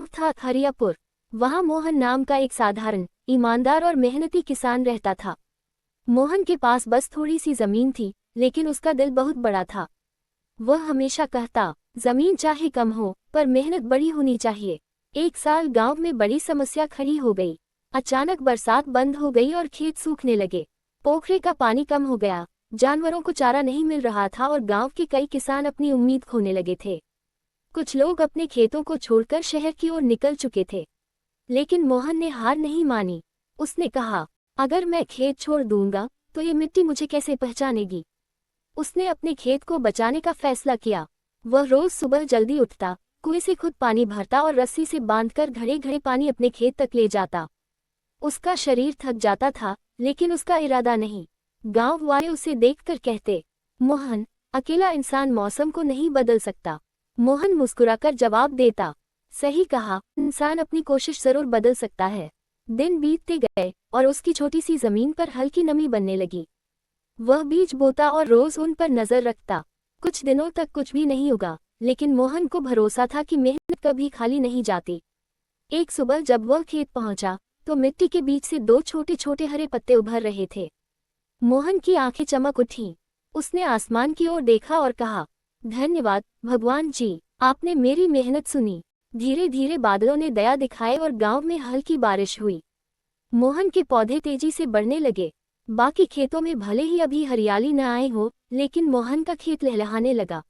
था हरियापुर। वहां मोहन नाम का एक साधारण, ईमानदार और मेहनती किसान रहता था। मोहन के पास बस थोड़ी सी जमीन थी, लेकिन उसका दिल बहुत बड़ा था। वह हमेशा कहता, जमीन चाहे कम हो, पर मेहनत बड़ी होनी चाहिए। एक साल गांव में बड़ी समस्या खड़ी हो गई। अचानक बरसात बंद हो गई और खेत सूखने लगे। पोखरे का पानी कम हो गया, जानवरों को चारा नहीं मिल रहा था और गांव के कई किसान अपनी उम्मीद खोने लगे थे। कुछ लोग अपने खेतों को छोड़कर शहर की ओर निकल चुके थे। लेकिन मोहन ने हार नहीं मानी। उसने कहा, अगर मैं खेत छोड़ दूंगा तो ये मिट्टी मुझे कैसे पहचानेगी। उसने अपने खेत को बचाने का फैसला किया। वह रोज सुबह जल्दी उठता, कुएं से खुद पानी भरता और रस्सी से बांधकर घड़े घड़े पानी अपने खेत तक ले जाता। उसका शरीर थक जाता था, लेकिन उसका इरादा नहीं। गांव वाले उसे देखकर कहते, मोहन, अकेला इंसान मौसम को नहीं बदल सकता। मोहन मुस्कुराकर जवाब देता, सही कहा, इंसान अपनी कोशिश जरूर बदल सकता है। दिन बीतते गए और उसकी छोटी सी जमीन पर हल्की नमी बनने लगी। वह बीज बोता और रोज उन पर नजर रखता। कुछ दिनों तक कुछ भी नहीं उगा, लेकिन मोहन को भरोसा था कि मेहनत कभी खाली नहीं जाती। एक सुबह जब वह खेत पहुंचा, तो मिट्टी के बीच से दो छोटे छोटे हरे पत्ते उभर रहे थे। मोहन की आंखें चमक उठीं। उसने आसमान की ओर देखा और कहा, धन्यवाद भगवान जी, आपने मेरी मेहनत सुनी। धीरे धीरे बादलों ने दया दिखाए और गांव में हल्की बारिश हुई। मोहन के पौधे तेजी से बढ़ने लगे। बाकी खेतों में भले ही अभी हरियाली न आए हो, लेकिन मोहन का खेत लहलहाने लगा।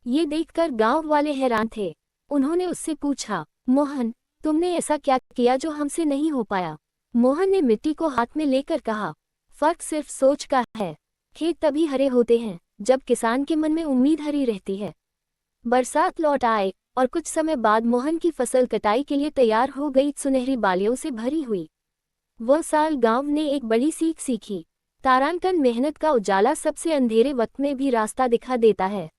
ये देखकर गांव वाले हैरान थे। उन्होंने उससे पूछा, मोहन, तुमने ऐसा क्या किया जो हमसे नहीं हो पाया। मोहन ने मिट्टी को हाथ में लेकर कहा, फर्क सिर्फ सोच का है। खेत तभी हरे होते हैं जब किसान के मन में उम्मीद हरी रहती है। बरसात लौट आए और कुछ समय बाद मोहन की फसल कटाई के लिए तैयार हो गई, सुनहरी बालियों से भरी हुई। वह साल गांव ने एक बड़ी सीख सीखी। तारांकन मेहनत का उजाला सबसे अंधेरे वक्त में भी रास्ता दिखा देता है।